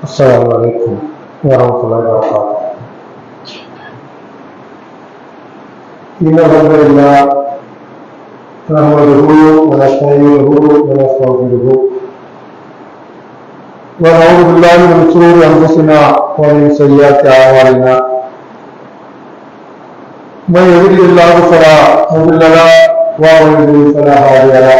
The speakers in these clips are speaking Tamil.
السلام عليكم ورحمة الله وبركاته. إن الحمد لله نحمده ونستعينه ونستغفره ونعوذ بالله من شرور أنفسنا ومن سيئات أعمالنا. من يهده الله فلا مضل له ومن يضلل فلا هادي له.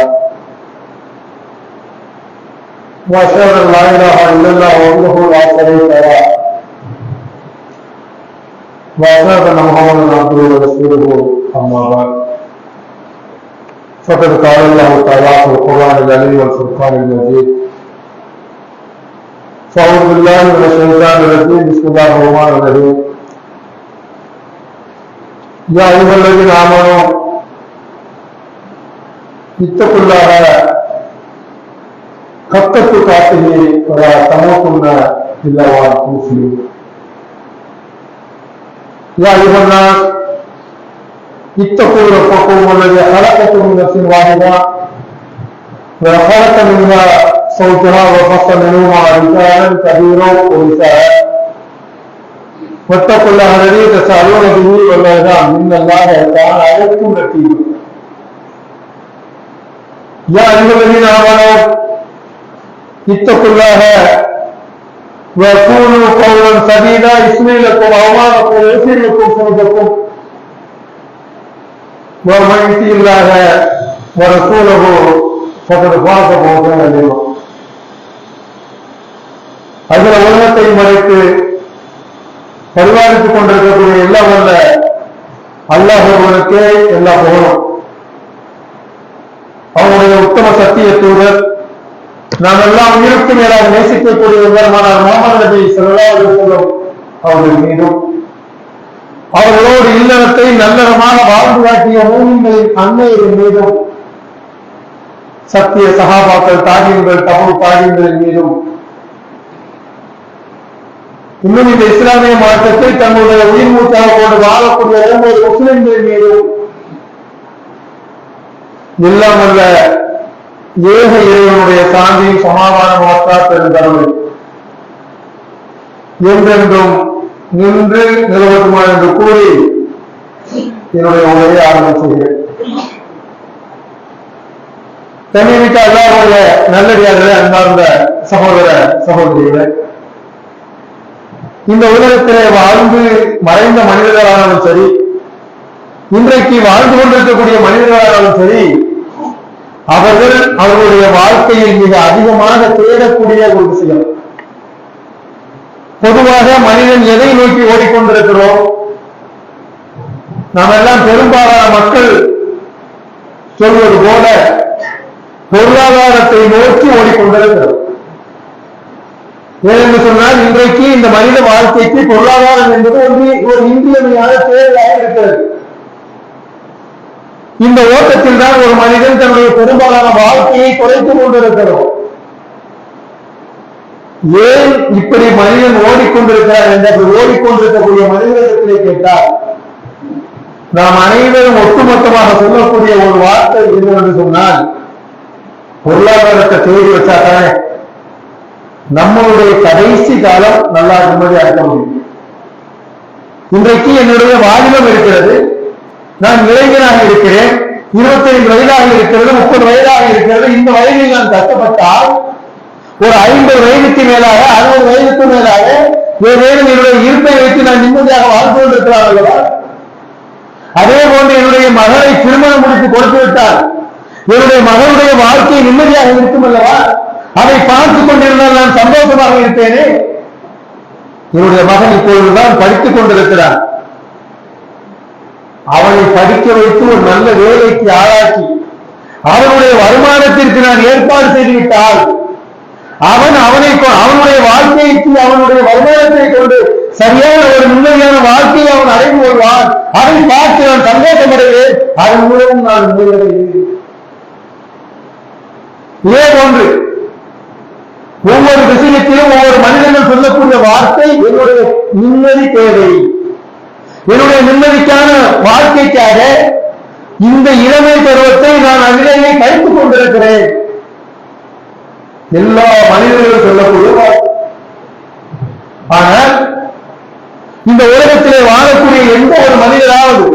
وأشهد أن لا إله إلا الله وحده لا شريك له وأشهد أن محمدا عبده ورسوله أما بعد فقد قال الله تعالى في القرآن العظيم والفرقان المجيد فأعوذ بالله من الشيطان الرجيم بسم الله الرحمن الرحيم يا أيها الذين آمنوا اتقوا الله حق تقاته ولا تموتن إلا وأنتم مسلمون. يا أيها الناس اتقوا ربكم الذي خلقكم من نفس واحدة وخلق منها زوجها وبث منهما رجالا كثيرا ونساء واتقوا الله الذي تساءلون به والأرحام إن الله كان عليكم رقيبا. يا أيها الذين آمنوا اتقوا الله وقولوا قولا سديدا يصلح لكم أعمالكم ويغفر لكم ذنوبكم ومن يطع الله ورسوله فقد فاز فوزا عظيما. அகில உலகத்தை மறைத்து பரிபாலித்துக் கொண்டிருக்கக்கூடிய எல்லாம் வல்ல அல்லாஹ் ஒருவனுக்கே எல்லா புகழும். அவனுடைய உத்தம சத்திய தூதர் நாம் எல்லாம் உயிருக்கு மேலாக நேசிக்கக்கூடிய பெருமானார் முஹம்மது நபி ஸல்லல்லாஹு அலைஹி வஸல்லம் அவர்கள் மீதும் அவர்களோடு இல்லறத்தை நல்லறமாக வாழ்ந்து காட்டிய மூமின்களின் அன்னையரின் மீதும் சத்திய சஹாபாக்கள் தாகியங்கள் தபு தாகியங்களின் மீதும் இன்னும் இந்த இஸ்லாமிய மார்க்கத்தை தன்னுடைய உயிர் மூச்சாக கொண்டு வாழக்கூடிய ஒவ்வொரு முஸ்லிம்களின் மீதும் எல்லாம் அல்ல ஏக இறைவனுடைய சாந்தியும் சமாதானம் பெருந்தரவு என்றென்றும் நின்று நிலவட்டுமா என்று கூறி என்னுடைய உரையை ஆரம்பிச்சுகிறேன். தன்னிமிக்க அல்லாஹ்வுடைய நல்லடியார்களே, அன்பார்ந்த சகோதர சகோதரிகளே, இந்த உலகத்திலே வாழ்ந்து மறைந்த மனிதர்களானாலும் சரி, இன்றைக்கு வாழ்ந்து கொண்டிருக்கக்கூடிய மனிதர்களானாலும் சரி, அவர்கள் அவர்களுடைய வாழ்க்கையில் மிக அதிகமாக தேடக்கூடிய ஒரு விஷயம். பொதுவாக மனிதன் எதை நோக்கி ஓடிக்கொண்டிருக்கிறோம்? நாம் எல்லாம் பெரும்பாலான மக்கள் சொல்வது போல பொருளாதாரத்தை நோக்கி ஓடிக்கொண்டிருக்கிறோம். ஏனென்று சொன்னால் இன்றைக்கு இந்த மனித வாழ்க்கைக்கு பொருளாதாரம் என்பது ஒரு இன்றியமையான தேவையாக இருக்கிறது. இந்த ஓட்டத்தில் தான் ஒரு மனிதன் தன்னுடைய பெரும்பாலான வாழ்க்கையை குறைத்துக் கொண்டிருக்கிறோம். ஏன் இப்படி மனிதன் ஓடிக்கொண்டிருக்கிறார் என்று ஓடிக்கொண்டிருக்கக்கூடிய மனிதர்களை கேட்டால் நாம் அனைவரும் ஒட்டுமொத்தமாக சொல்லக்கூடிய ஒரு வார்த்தை என்னவென்று சொன்னால், பொருளாதாரத்தை தேடி வச்சாதானே நம்மளுடைய கடைசி காலம் நல்லா நிம்மதியாக இருக்க முடியும். இன்றைக்கு என்னுடைய வாலிபம் இருக்கிறது, நான் இளைஞனாக இருக்கிறேன், 25 வயதாக இருக்கிறது, 30 வயதாக இருக்கிறது. இந்த வயதில் நான் கஷ்டப்பட்டால் ஒரு 50 வயதுக்கு மேலாக 60 வயதுக்கு மேலாக ஏதேனும் என்னுடைய இருப்பை வைத்து நான் நிம்மதியாக வாழ்ந்து கொண்டிருக்கிறார் அல்லவா? அதே போன்று என்னுடைய மகளை திருமணம் முடித்து கொடுத்து விட்டால் என்னுடைய மகளுடைய வாழ்க்கை நிம்மதியாக இருக்கும் அல்லவா? அதை பார்த்துக் கொண்டிருந்தால் நான் சந்தோஷமாக இருப்பேனே. என்னுடைய மகன் இப்பொழுதுதான் படித்துக் கொண்டிருக்கிறான். அவனை படிக்க வைத்து ஒரு நல்ல வேலைக்கு ஆளாக்கி அவனுடைய வருமானத்திற்கு நான் ஏற்பாடு செய்துவிட்டால் அவனுடைய வாழ்க்கைக்கு அவனுடைய வருமானத்தை சரியான ஒரு நிம்மதியான வாழ்க்கையை அவன் அடைந்து கொள்வான். அதை பார்த்து நான் சந்தோஷப்படுகிறேன். அதன் மூலம் நான் நிம்மதியடைகிறேன். இதே போன்று ஒவ்வொரு விஷயத்திலும் ஒவ்வொரு மனிதர்கள் சொல்லக்கூடிய வார்த்தை என்னுடைய நிம்மதி தேவை, என்னுடைய நிம்மதிக்கான வாழ்க்கைக்காக இந்த இளமை பருவத்தை நான் அதிலேயே கழித்துக் கொண்டிருக்கிறேன். எல்லா மனிதர்களும் சொல்லக்கூடிய. ஆனால் இந்த உலகத்திலே வாழக்கூடிய எந்த ஒரு மனிதராவது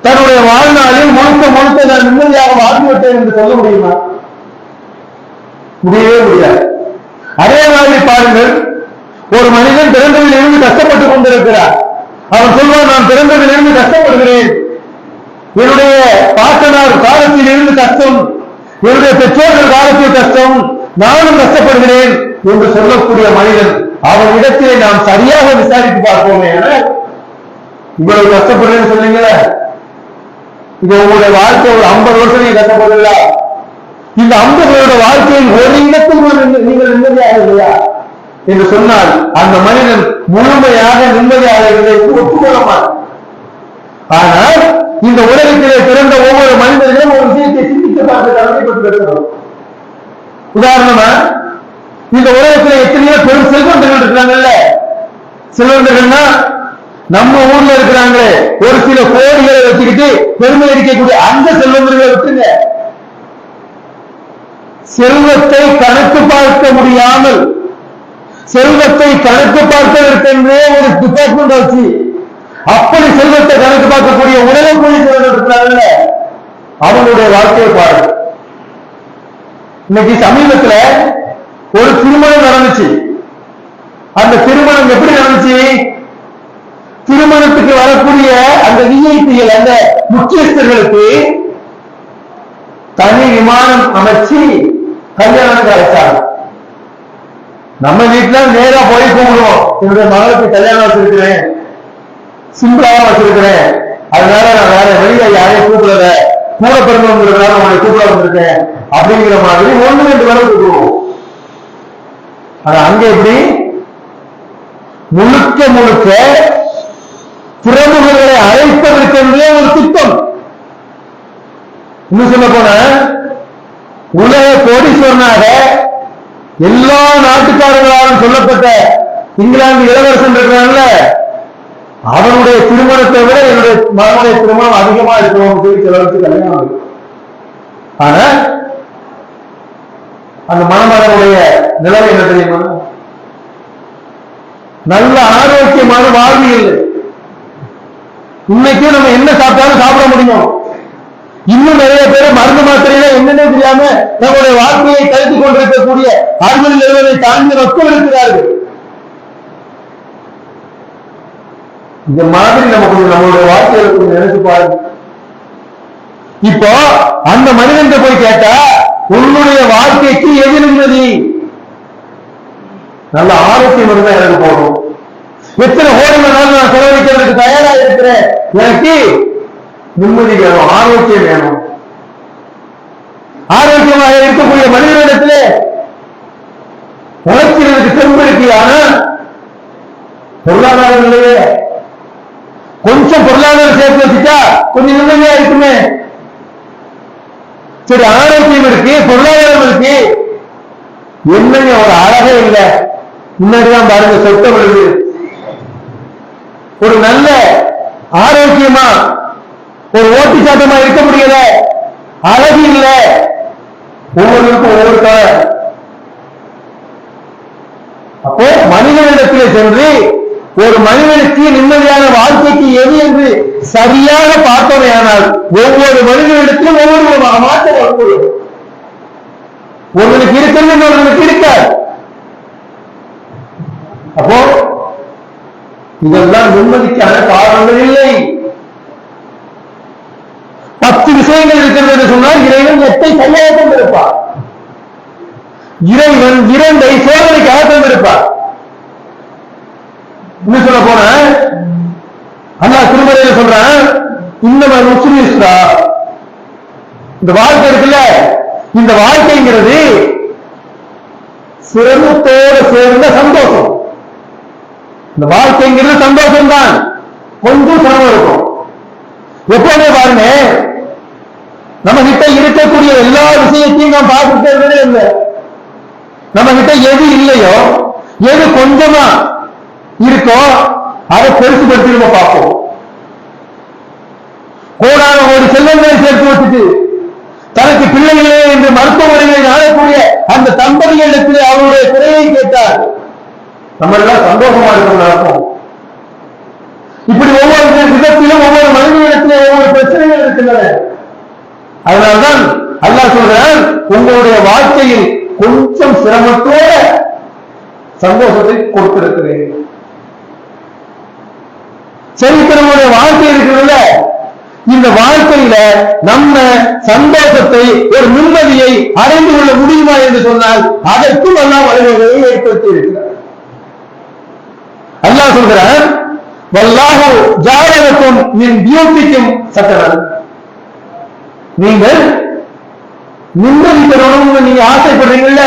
தன்னுடைய வாழ்நாளில் முழுக்க நான் நிம்மதியாக வாழ்ந்துவிட்டேன் என்று சொல்ல முடியுமா? முடியவே முடியாது. அதே மாதிரி பாருங்கள், ஒரு மனிதன் பிறந்ததில் இருந்து கஷ்டப்பட்டுக் கொண்டிருக்கிறார். அவன் சொல்வான், நான் பிறந்ததில் இருந்து கஷ்டப்படுகிறேன், என்னுடைய பாட்டனார் காலத்தில் இருந்து கஷ்டம், என்னுடைய பெற்றோர்கள் காலத்தில் கஷ்டம், நானும் கஷ்டப்படுகிறேன் என்று சொல்லக்கூடிய மனிதன், அவன் இடத்திலே நாம் சரியாக விசாரித்து பார்ப்போமே. இவ்வளவு கஷ்டப்படுறேன்னு சொன்னீங்களே, இது உங்களுடைய வாழ்க்கை ஒரு 50 வருஷம் நீங்க கஷ்டப்படுறீங்களா? இந்த 50 வருட வாழ்க்கையில் ஒரு இடத்தில் நீங்கள் நிம்மதியாக இல்லையா என்று சொன்னால் அந்த மனிதன் முழுமையாக நிம்மதியாக இருந்ததை ஒப்புக்கொள்ள மாட்டான். ஆனால் இந்த உலகத்திலே பிறந்த ஒவ்வொரு மனிதர்களும் ஒரு விஷயத்தை சிந்தித்து பார்த்து கடமைப்பட்டிருக்கிறோம். உதாரணமா, இந்த உலகத்தில் எத்தனையோ பெரும் செல்வந்தர்கள் இருக்கிறாங்கல்ல. செல்வந்தர்கள்னா நம்ம ஊர்ல இருக்கிறாங்களே ஒரு சில கோடிகளை வச்சுக்கிட்டு பெருமை அடிக்கக்கூடிய அந்த செல்வந்தர்களை விட்டுங்க. செல்வத்தை கணக்கு பார்க்க முடியாமல், செல்வத்தை கணக்கு பார்ப்பதற்கென்றே ஒரு டிபார்ட்மெண்ட் வச்சு அப்படி செல்வத்தை கணக்கு பார்க்கக்கூடிய உலகமொழி செல்வர்கள் இருக்கிறாங்கல்ல, அவங்களுடைய வாழ்க்கையை பாருங்க. இன்னைக்கு சமீபத்துல ஒரு திருமணம் நடந்துச்சு. அந்த திருமணம் எப்படி நடந்துச்சு? திருமணத்துக்கு வரக்கூடிய அந்த விஐபிகள், அந்த முக்கியஸ்தர்களுக்கு தனி விமானம் அமைச்சு கல்யாணத்துக்கு அழைச்சாங்க. நம்ம வீட்டுல நேரா போய் கூப்பிடுவோம், என்னுடைய மகளுக்கு கல்யாணம் வச்சிருக்கிறேன், சிம்பிளாக வச்சிருக்கிறேன், அதனால நான் வேற வெளியில யாரையும் கூப்பிடல, கூட பிறந்தவங்கிறதுனால உங்களை கூப்பிட வந்திருக்கேன் அப்படிங்கிற மாதிரி 1-2 பேரை கூப்பிடுவோம். ஆனா அங்க எப்படி முழுக்க பிரமுகர்களை அழைப்பதற்கென்றே ஒரு திட்டம். இன்னும் சொல்ல போன உலக கோடீஸ்வரனாக எல்லா நாட்டுக்காரர்களாலும் சொல்லப்பட்ட இங்கிலாந்து இளவரசன் இருக்கிறாங்கல்ல, அவனுடைய திருமணத்தை விட என்னுடைய மகனுடைய திருமணம் அதிகமா இருக்கணும் சொல்லி சிலருக்கு கல்யாணம். ஆனா அந்த மணமகனுடைய நிலைமை என்ன தெரியுமா? நல்ல ஆரோக்கியமான வாழ்வு இல்லை. இன்னைக்கு நம்ம என்ன சாப்பிட்டாலும் சாப்பிட முடியும். இன்னும் நிறைய பேர் மருந்து மாத்திரையில என்னன்னே தெரியாம நம்முடைய வாழ்க்கையை கழித்துக் கொண்டிருக்கக்கூடிய 60-70 தாண்டி மக்கள் இருக்கிறார்கள். இந்த மாதிரி நம்ம கொஞ்சம் நம்மளுடைய வாழ்க்கையில கொஞ்சம் நினைச்சு பாருங்க. இப்போ அந்த மனிதன் போய் கேட்டா, உன்னுடைய வாழ்க்கைக்கு எது நிம்மதி? நல்ல ஆரோக்கியம் இருந்தா எனக்கு போகணும். எத்தனை கோடி வேணாலும் நான் செலவழிக்கிறதுக்கு தயாரா இருக்கிறேன், எனக்கு நிம்மதி வேணும், ஆரோக்கியம் வேணும். ஆரோக்கியமாக இருக்கக்கூடிய மனிதனிடத்திலே உழைக்கிறதுக்கு தெம்பு இருக்கு. ஆனால் பொருளாதாரம் இல்லையே. கொஞ்சம் பொருளாதாரம் சேர்த்து வச்சுட்டா கொஞ்சம் நிம்மதியா இருக்குமே. சரி, ஆரோக்கியம் இருக்கு, பொருளாதாரம் இருக்கு, என்னங்க ஒரு அழகே இல்லை. முன்னாடிதான் பாருங்க, சொத்தை விழுது. ஒரு நல்ல ஆரோக்கியமா ஒரு ஓட்டி சாட்டமா இருக்க முடியல, அழகு இல்லை. ஒவ்வொருக்கும் ஒவ்வொரு கால. அப்போ மனிதனிடத்திலே சென்று ஒரு மனிதனுக்கு நிம்மதியான வாழ்க்கைக்கு எது என்று சரியாக பார்த்தோமே ஆனால் ஒவ்வொரு மனிதனிடத்திலும் ஒவ்வொரு விதமாக மாற்றம் வரக்கூடும். ஒருவனுக்கு இருக்கிறது ஒருவனுக்கு இருக்காது. அப்போ இதெல்லாம் நிம்மதிக்கான காரணங்கள் இல்லை. 10 விஷயங்கள் இருக்கிறது என்று சொன்னால் இறைவன் 8 சரியாக தந்திருப்பார். இறைவன் 2 சோதனைக்காக தந்திருப்பார். இன்னும் சொல்ல போன அல்லாஹ் திருமறையில சொல்றான், இன்னும் முஸ்லிம்ஸ்டா, இந்த வாழ்க்கை இருக்குல்ல, இந்த வாழ்க்கைங்கிறது சிரமத்தோடு சேர்ந்த சந்தோஷம். இந்த வாழ்க்கைங்கிறது சந்தோஷம் தான், கொஞ்சம் சிரமம் இருக்கும். எப்பவுமே பாருங்க, நம்ம கிட்ட இருக்கக்கூடிய எல்லா விஷயத்தையும் நாம் பார்த்துட்டே இல்லை. நம்ம கிட்ட எது இல்லையோ, எது கொஞ்சமா இருக்கோ அதை பெருசுபடுத்தி நம்ம பார்ப்போம். கோடான ஒரு செல்வங்களை சேர்த்து வச்சுட்டு தனக்கு பிள்ளைகளே என்று மருத்துவமனைகளை நாடக்கூடிய அந்த தம்பதிகளிடத்தில் அவருடைய குறையை கேட்டார். நம்ம எல்லாம் சந்தோஷமா இருக்கும். இப்படி ஒவ்வொரு விதத்திலும் ஒவ்வொரு மனிதனிடத்திலே ஒவ்வொரு பிரச்சனைகள் இருக்கின்றன. அதனால்தான் அல்லாஹ் சொல்றான், உங்களுடைய வாழ்க்கையில் கொஞ்சம் சிரமத்தோட சந்தோஷத்தை கொடுத்திருக்கிறேன். சரி, நம்முடைய வாழ்க்கை இருக்கிறதுல, இந்த வாழ்க்கையில நம்ம சந்தோஷத்தை, ஒரு நிம்மதியை அடைந்து கொள்ள முடியுமா என்று சொன்னால் அதற்கும் அல்லாஹ் வழிவகையை ஏற்படுத்தி இருக்கிறார். அல்லாஹ் சொல்கிறார், வல்லாஹு ஜஅலக்கும் மின் பியூட்டிக்கும் சக்கரன். நீங்கள் நிம்மதி பெறணும்னு நீங்க ஆசைப்படுறீங்கல்ல,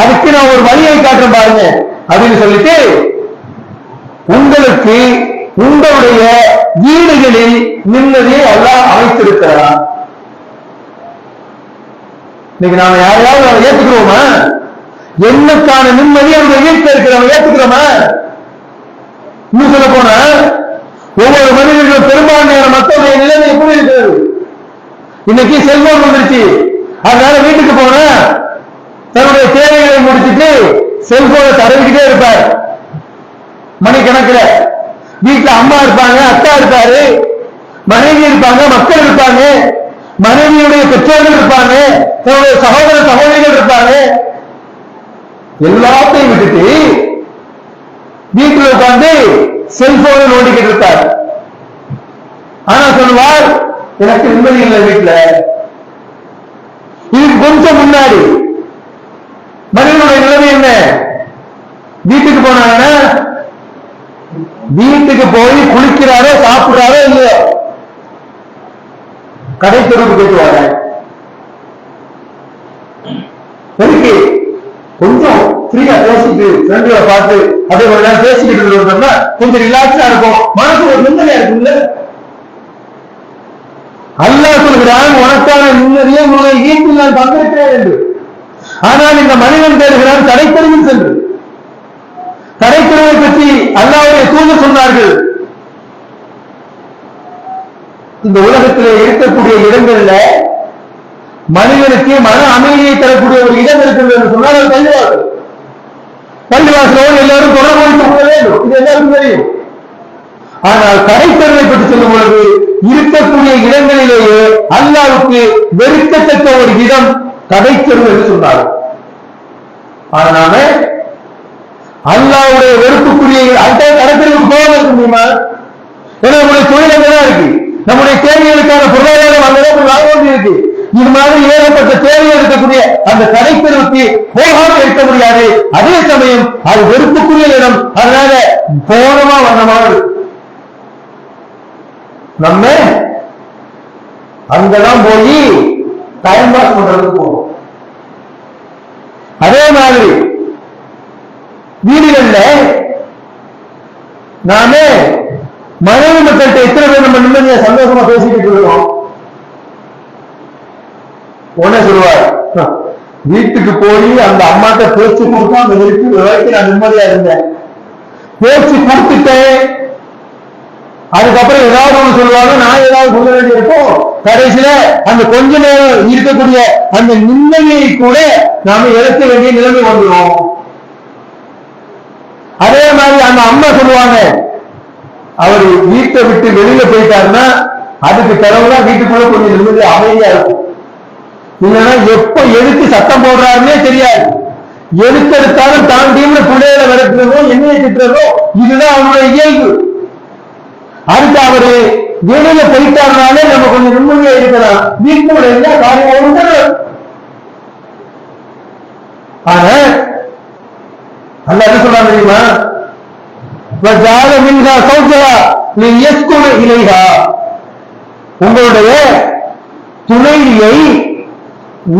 அதுக்கு நான் ஒரு வழியை காட்டுறேன் பாருங்க அப்படின்னு சொல்லிட்டு, உங்களுக்கு உங்களுடைய வீடுகளில் நிம்மதியை அல்லாஹ் அமைத்திருக்கிறார். இன்னைக்கு நாம யாரையாவது ஏத்துக்கிறோமா? என்னக்கான நிம்மதி அவருடைய வீட்டில் இருக்கிறவங்க ஏத்துக்கிறோமா? இன்னும் சொல்ல போன ஒவ்வொரு மனிதர்களும் பெரும்பான்மையான மக்களுடைய நிலைமை எப்படி இருக்கிறது? இன்னைக்கு செல்போன் வந்துருச்சு, அதனால வீட்டுக்கு போன தன்னுடைய தேவைகளை முடிச்சுட்டு செல்போனை தடவிக்கிட்டே இருப்பார் மணிக்கணக்கில். வீட்டுல அம்மா இருப்பாங்க, அக்கா இருப்பாரு, மனைவி இருப்பாங்க, மக்கள் இருப்பாங்க, மனைவியுடைய பெற்றோர்கள் இருப்பாங்க, தன்னுடைய சகோதர சகோதரிகள் இருப்பாங்க. எல்லாத்தையும் விட்டுட்டு வீட்டில் உட்கார்ந்து செல்போனை நோண்டிக்கிட்டு இருப்பார். ஆனா சொல்லுவார், எனக்கு நிம்மதி இல்லை வீட்டுல. இது கொஞ்சம் முன்னாடி மனிதனுடைய நிலைமை என்ன? வீட்டுக்கு போனாங்கன்னா வீட்டுக்கு போய் குளிக்கிறாரோ சாப்பிடுறாரோ இல்லையோ, கடை தெருவுக்கு போயிட்டு வர கொஞ்சம் ஃப்ரீயா பேசிட்டு ஃப்ரெண்டுகளை பார்த்து அதே ஒரு நேரம் பேசிக்கிட்டு இருந்தோம்னா கொஞ்சம் ரிலாக்ஸா இருக்கும், மனசு ஒரு நிம்மதியா இருக்குல்ல. அல்லாஹ் சொல்கிறான், உனக்கான நிம்மதியை உன்னுடைய வீட்டில் நான் பங்கேற்கிறேன் என்று. ஆனால் இந்த மனிதன் தேடுகிறான் கடைத்தெருவில் சென்று. கடைத்தெருவை பற்றி அல்லாஹ்வுடைய தூதர் சொன்னார்கள், இந்த உலகத்திலே இருக்கக்கூடிய இடங்கள்ல மனிதனுக்கு மன அமைதியை தரக்கூடிய ஒரு இடம் இருக்கிறது என்று சொன்னால் அது பள்ளிவாசல். பள்ளிவாசலோடு எல்லாரும் தொடர்பு வைத்துக் கொள்ள வேண்டும், இது எல்லாருக்கும் தெரியும். ஆனால் கடைத்தெருவை பற்றி சொல்லும் பொழுது இருக்கக்கூடிய இடங்களிலேயே அல்லாஹ்வுக்கு வெறுக்கத்தக்க ஒரு இடம் கடைத்தெரு என்று சொன்னார். அதனால அல்லாஹ்வுடைய வெறுப்புக்குரிய அந்த கடைத்தெருவுக்கு போக இருக்க முடியுமா? ஏன்னா நம்முடைய தொழில் அங்கதான் இருக்கு, நம்முடைய தேவைகளுக்கான பொருளாதாரம் அங்கதான் வாங்க வேண்டி இருக்கு. இது மாதிரி ஏகப்பட்ட தேவைகள் இருக்கக்கூடிய அந்த கடைத்தெருவுக்கு போகாமல் இருக்க முடியாது. அதே சமயம் அது வெறுப்புக்குரிய இடம், அதனால போனமா வந்தமா நம்ம அங்கதான் போய் டைம் பாஸ் பண்றதுக்கு போவோம். அதே மாதிரி வீடுகள்ல நாம மனைவி மக்கள்கிட்ட எத்தனை பேர் நம்ம நிம்மதியா சந்தோஷமா பேசிக்கிட்டு இருக்கோம்? உடனே சொல்லுவார், வீட்டுக்கு போய் அந்த அம்மாட்ட பேச்சு கொடுத்தா அந்த வரைக்கும் நான் நிம்மதியா இருந்தேன், பேச்சு கொடுத்துட்டேன், அதுக்கப்புறம் ஏதாவது ஒண்ணு சொல்லுவாங்க, நான் ஏதாவது சொல்ல வேண்டியிருக்கும், கடைசியில அந்த கொஞ்ச நேரம் இருக்கக்கூடிய அந்த நிம்மதியை கூட நாம இழக்க வேண்டிய நிலைமை வந்துடும். அதே மாதிரி அந்த அம்மா சொல்லுவாங்க, அவர் வீட்டை விட்டு வெளியில போயிட்டாருன்னா அதுக்கு பிறகுதான் வீட்டுக்குள்ள கொஞ்சம் நிம்மதி அமைதியா இருக்கும். இல்லைன்னா எப்ப எதுக்கு சத்தம் போடுறாருன்னே தெரியாது, எதுக்கு எடுத்தாலும் தான் டீம்ல பிள்ளைகளை விளக்குறதோ என்னையை திட்டுறதோ இதுதான் அவனுடைய இயல்பு. அதுக்கு அவரு வெளியில போயிட்டாருனாலே நம்ம கொஞ்சம் நிம்மதியா இருக்கலாம், வீட்டோட எல்லா காரியங்களும். ஆனா அல்லாஹ் என்ன சொல்றாங்க தெரியுமா? உங்களுடைய துணைவியை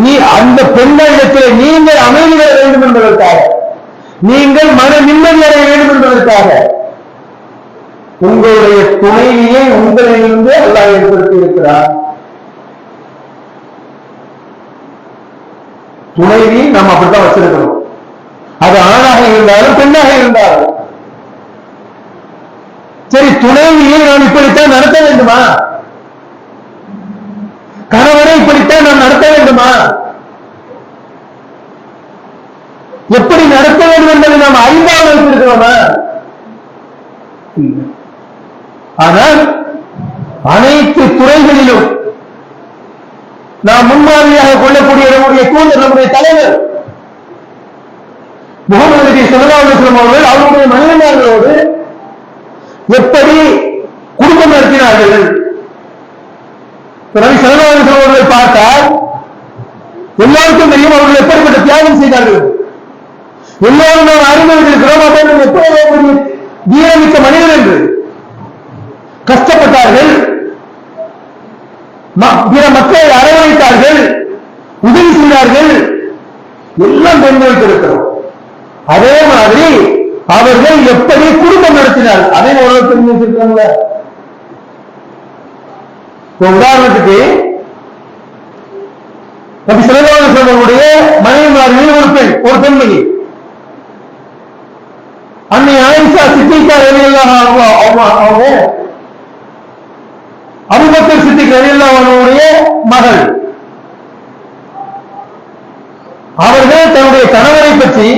நீ அந்த பெண்களிடத்தில் நீங்கள் அமைதி பெற வேண்டும் என்பதற்காக, நீங்கள் மன நிம்மதி அடைய வேண்டும் என்பதற்காக உங்களுடைய துணைவியை உங்களிலிருந்து அல்லாஹ் ஏற்படுத்தி இருக்கிறார். துணைவி நாம் அப்படித்தான் வச்சிருக்கிறோம். அது ஆணாக இருந்தாலும் பெண்ணாக இருந்தாலும் சரி. துணைவியை நாம் இப்படித்தான் நடத்த வேண்டுமா? கணவரை இப்படித்தான் நாம் நடத்த வேண்டுமா? எப்படி நடத்த வேண்டும் என்பதை நாம் அறிந்தால் வைத்திருக்கிறோமா? ஆனால் அனைத்து துறைகளிலும் நாம் முன்மாதிரியாக கொள்ளக்கூடிய நம்முடைய தூதர், நம்முடைய தலைவர் முகமது நபி ஸல்லல்லாஹு அலைஹி வஸல்லம் அவர்கள் அவருடைய மனைவிமார்களோடு எப்படி குடும்பம் நடத்தினார்கள். நபி ஸல்லல்லாஹு அலைஹி வஸல்லம் அவர்களை பார்த்தால் எல்லாருக்கும் தெரியும் அவர்கள் எப்படிப்பட்ட தியாகம் செய்தார்கள். எல்லாரும் நாம் அறிந்திருக்கிறோம் அவர்கள் எப்படி வீரமிக்க மனிதர் என்று. கஷ்டப்பட்டார்கள், பிற மக்களை அரவணைத்தார்கள், உதவி செய்தார்கள், எல்லாம் தெரிந்திருக்கிறோம். அதே மாதிரி அவர்கள் எப்படி குடும்பம் நடத்தினார்கள் அதை ஓரளவு தெரிஞ்சு வச்சிருக்காங்க. உதாரணத்துக்கு நபி ஸல்லல்லாஹு அலைஹி வஸல்லம் அவருடைய மனைவிமார்களில் ஒரு பெண்மணி அன்னை ஆயிஷா சித்திகா ரலியல்லாஹு அன்ஹா, அபூபக்கர் சித்திக் ரலியல்லாஹு அன்ஹுவுடைய மகள். அவர்கள் தன்னுடைய கணவரை பற்றி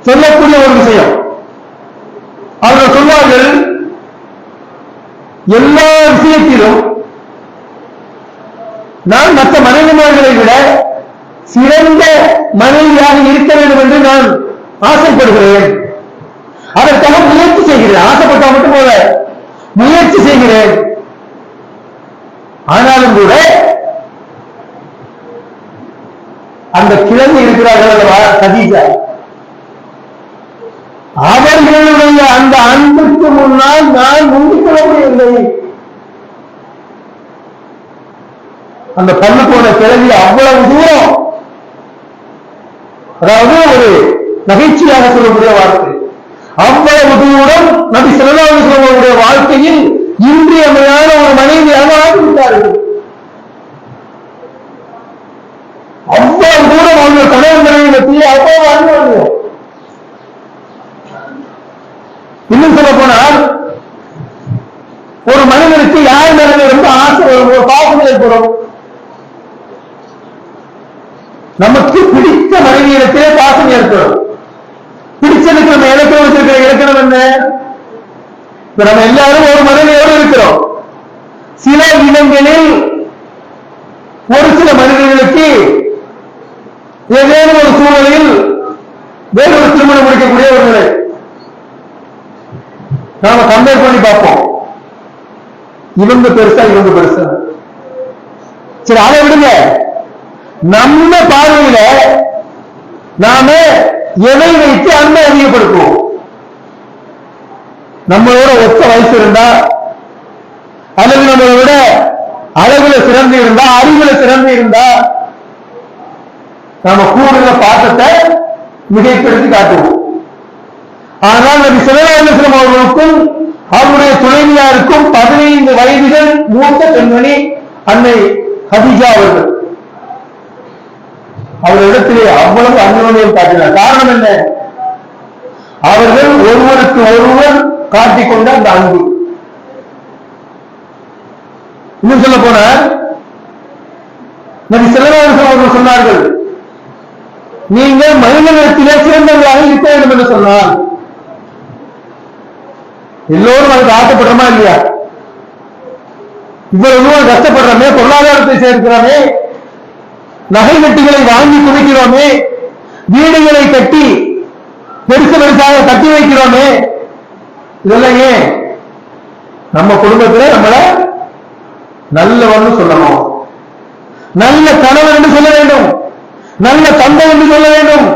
சொல்லக்கூடிய ஒரு விஷயம். அவர்கள் சொல்வார்கள், எல்லா விஷயத்திலும் நான் மற்ற மனைவிமார்களை விட சிறந்த மனைவியாக இருக்க வேண்டும் என்று நான் ஆசைப்படுகிறேன். அதற்காக முயற்சி செய்கிறேன். ஆசைப்பட்டால் மட்டும் போல முயற்சி செய்கிறேன். ஆனாலும் கூட அந்த கிழமை இருக்கிறார்கள் கதீஜா, அவர்களுடைய அந்த அன்புக்கு முன்னால் நான் முந்திக்கொள்ள முடியவில்லை. அந்த பல்லு போன கிழவி அவ்வளவு தூரம், அதாவது ஒரு நகைச்சுவையாக சொல்லக்கூடிய வார்த்தை, அவ்வளவு தூரம் நபி ஸல்லல்லாஹு அலைஹி வஸல்லம் அவருடைய வாழ்க்கையில் இன்றியமையான ஒரு மனைவியாக ஆகிவிட்டார்கள். அவ்வளவு தூரம் அவர்கள் கணவன் மனைவி மத்தியில் அவ்வளவு அன்பு. இன்னும் சொல்ல போனால் ஒரு மனிதனுக்கு யார் மேல ரொம்ப ஆசை வரும், ஒரு பாசம் ஏற்படும். நமக்கு பிடித்த மனைவியிடத்திலே பாசம் ஏற்படும். பிடிச்சதுக்கு நம்ம இலக்கணம் வச்சிருக்கிற இலக்கணம் என்ன? இப்ப நம்ம எல்லாரும் ஒரு மனைவியோடு இருக்கிறோம். சில இடங்களில் ஒரு சில மனிதர்களுக்கு ஏதேனும் ஒரு சூழலில் வேறொரு திருமணம் முடிக்கக்கூடிய ஒரு நிலை நாம கம்பேர் பண்ணி பார்ப்போம். இவங்க பெருசா இவங்க பெருசா, சரி அதை விடுங்க. நம்ம பார்வையில நாம எதை வைத்து அன்பை அதிகப்படுத்துவோம்? நம்மளோட ஒத்த வயசு இருந்தா, அல்லது நம்மளை விட அழகுல சிறந்து இருந்தா, அறிவுல சிறந்து இருந்தா, நாம கூடுதல் பாசத்தை மிகைப்படுத்தி காட்டுவோம். ஆனால் நபி ஸல்லல்லாஹு அலைஹி வஸல்லம் அவர்களுக்கும் அவருடைய துணைவியாருக்கும் 15 வயதுகள் மூத்த பெண்மணி அன்னை கதீஜா அவர்கள். அவரிடத்திலே அவ்வளவு அந்யோன்யம் காட்டினார். காரணம் என்ன? அவர்கள் ஒருவருக்கு ஒருவர் காட்டிக்கொண்ட அந்த அன்பு. இன்னும் சொல்ல போனார், நபி ஸல்லல்லாஹு அலைஹி வஸல்லம் அவர்கள் சொன்னார்கள், நீங்கள் மனிதனிடத்திலே சிறந்தவர்களாக இருக்க வேண்டும் என்று சொன்னார். எல்லோரும் அதுக்கு ஆசைப்படுறோமா இல்லையா? இவ்வளவு கஷ்டப்படுறோமே, பொருளாதாரத்தை சேர்க்கிறோமே, நகை கட்டிகளை வாங்கி குவிக்கிறோமே, வீடுகளை கட்டி பெருசு பெருசாக கட்டி வைக்கிறோமே, இதெல்லாம் ஏன்? நம்ம குடும்பத்தில் நம்மள நல்லவன்னு சொல்லணும், நல்ல கணவன் என்று சொல்ல வேண்டும், நல்ல தந்தை என்று சொல்ல வேண்டும்.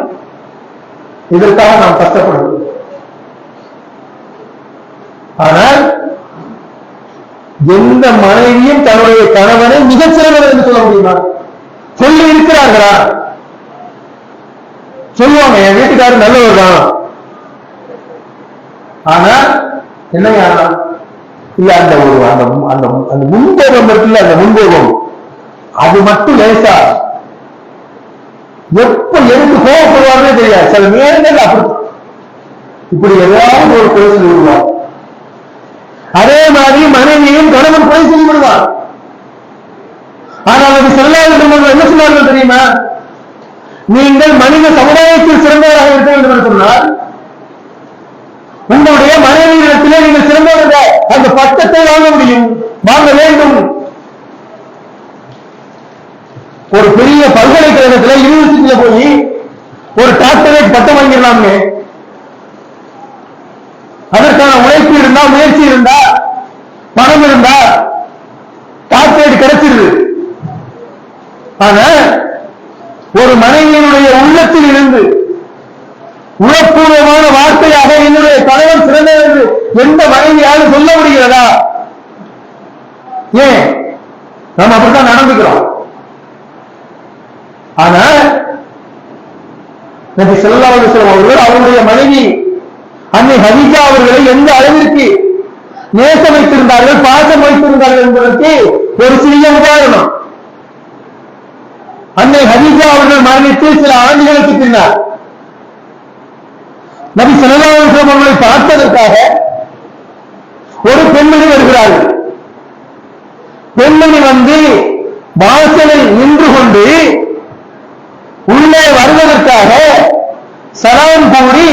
இதற்காக நாம் கஷ்டப்படுவோம். ஆனால் எந்த மனைவியும் தன்னுடைய கணவனை மிகச்சிறந்தவர் என்று சொல்ல முடியுமா? சொல்லி இருக்கிறார்களா? சொல்லுவாங்க, என் வீட்டுக்காரர் நல்லவர் தான், ஆனா என்ன காரணம் இல்ல, அந்த ஒரு அந்த முன்போகம் இருக்குல்ல, அந்த முன்போகம் அது மட்டும் லேசா எப்ப எதுக்கு கோவப்படுவாருன்னே தெரியாது. சில நேரங்கள் அப்படி இப்படி ஏதாவது ஒரு குறை சொல்லி விடுவார். அதே மாதிரி மனைவியும் கணவன் குறை சொல்லி விடுவார். ஆனால் அது செல்லாத என்ன சொன்னார்கள் தெரியுமா? நீங்கள் மனித சமுதாயத்தில் சிறந்தவராக இருக்க வேண்டும் என்று சொன்னால் உங்களுடைய மனைவியிடத்திலே நீங்கள் சிறந்தவர்கள் அந்த பட்டத்தை வாங்க முடியும், வாங்க வேண்டும். ஒரு பெரிய பல்கலைக்கழகத்தில் யூனிவர்சிட்டியில போய் ஒரு டாக்டரேட் பட்டம் வாங்கிடலாமே, அதற்கான உழைப்பு இருந்தா, முயற்சி இருந்தா, பணம் இருந்தா டாக்டரேட் கிடைச்சிருது. ஆனா ஒரு மனைவியினுடைய உள்ளத்தில் இருந்து உணர்வுபூர்வமான வார்த்தையாக என்னுடைய கணவன் சிறந்தது என்று எந்த மனைவியாலும் சொல்ல முடிகிறதா? ஏன் நம்ம அப்படித்தான் நடந்துக்கிறோம். ஆனா நபி ஸல்லல்லாஹு அலைஹி வஸல்லம் அவர்கள் அவருடைய மனைவி அன்னை ஹதீஜா அவர்களை எந்த அளவிற்கு நேசம் வைத்திருந்தார்கள், பாசம் வைத்திருந்தார்கள் என்பதற்கு ஒரு சிறிய உதாரணம். அன்னை ஹதீஜா அவர்கள் மரணித்து சில ஆண்டுகளுக்கு பின்னர் நபி ஸல்லல்லாஹு அலைஹி வஸல்லம் அவர்களை பார்த்ததற்காக ஒரு பெண்மணி வருகிறார்கள். பெண்மணி வந்து வாசலில் நின்று கொண்டு உள்ளே வருவதற்காக சலாம் கூறி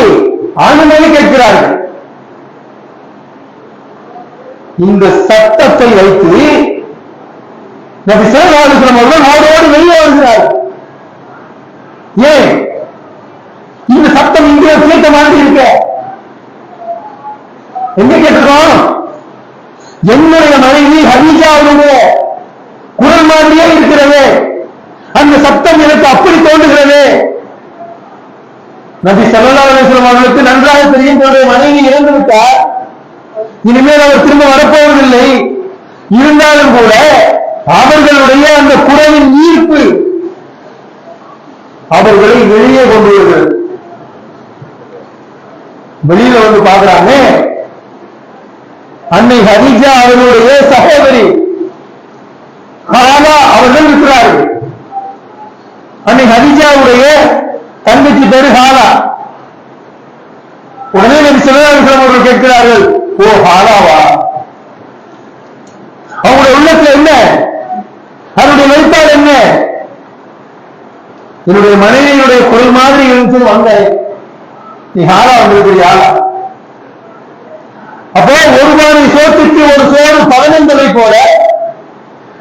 அனுமதி கேட்கிறார்கள். இந்த சத்தத்தை வைத்து நபி ஸல்லல்லாஹு அலைஹி வஸல்லம் அவர்கள் ஓடோடு வெளியே வருகிறார்கள். ஏன் இந்த சத்தம் இங்கே கேட்ட மாதிரி இருக்க? எங்க கேட்டிருக்கோம்? என்னுடைய மனைவி ஹதீஜாவுடைய குரல் மாதிரியே இருக்கிறது, அந்த சத்தம் எனக்கு அப்படி தோன்றுகிறது. நபி ஸல்லல்லாஹு அலைஹி வஸல்லம் அவர்களுக்கு நன்றாக தெரியும் தன்னுடைய மனைவி இறந்து விட்டார், இனிமேல் அவர் திரும்ப வரப்போவதில்லை. இருந்தாலும் கூட அவர்களுடைய அந்த குரலின் ஈர்ப்பு அவர்களை வெளியே கொண்டு வருகிறது. வெளியில வந்து பார்க்கிறாங்க, அன்னை ஹதீஜா அவர்களுடைய சகோதரி ஹாலா அவர்கள் இருக்கிறார்கள். அன்னை ஹதீஜாவுடைய தங்கச்சி பேரு ஹாலா. உடனே நபி ஸல்லல்லாஹு அலைஹி வஸல்லம் அவர்கள் கேட்கிறார்கள், ஓ ஹாலாவா? அவங்களுடைய உள்ளத்துல என்ன, அவருடைய வெளிப்பாடு என்ன? என்னுடைய மனைவியினுடைய குரல் மாதிரி இருந்து வந்தேன், நீ ஹாலா வந்திருக்கிற ஹாலா? அப்போ ஒரு மாதிரி சோற்றுக்கு ஒரு சோறு 15 போல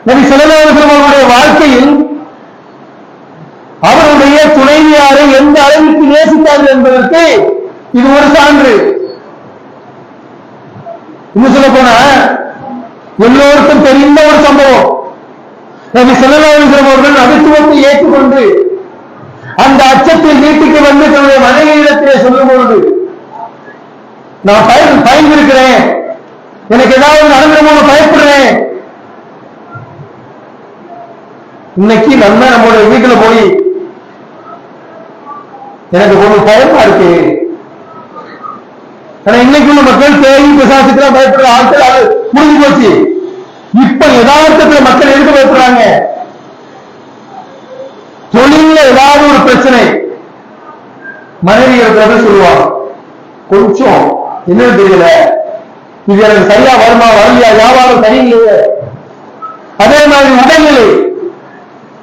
நபி ஸல்லல்லாஹு அலைஹி வஸல்லம் அவருடைய வாழ்க்கையில் அவருடைய துணைவியாரை எந்த அளவிற்கு நேசித்தார்கள் என்பதற்கு இது ஒரு சான்று. இன்னும் சொல்ல போனா எல்லோருக்கும் தெரிந்த ஒரு சம்பவம். நபி ஸல்லல்லாஹு அலைஹி வஸல்லம் அவர்கள் நபித்துவத்தை ஏற்றுக்கொண்டு அந்த அச்சத்தில் வீட்டுக்கு வந்து தன்னுடைய மனைவியிடத்திலே சொல்லும் பொழுது, நான் பயந்திருக்கிறேன், எனக்கு ஏதாவது நடந்துருமோ பயப்படுறேன். இன்னைக்கு நம்மளுடைய வீட்டுல போய் எனக்கு கொஞ்சம் பயமா இருக்கு. ஆனா இன்னைக்கு உள்ள மக்கள் தேவை பிசாசுக்கெல்லாம் பயப்படுற ஆட்கள் அது முடிஞ்சு போச்சு. இப்ப யதார்த்தத்துல மக்கள் எதுக்கு பயப்படுறாங்க? தொழில ஏதாவது ஒரு பிரச்சனை மனைவி இருக்கிறத சொல்லுவாங்க, கொஞ்சம் என்னன்னு தெரியல, இது எனக்கு சரியா வருமா வரலையா, வியாபாரம் சரியில்லையே. அதே மாதிரி உடல்நிலை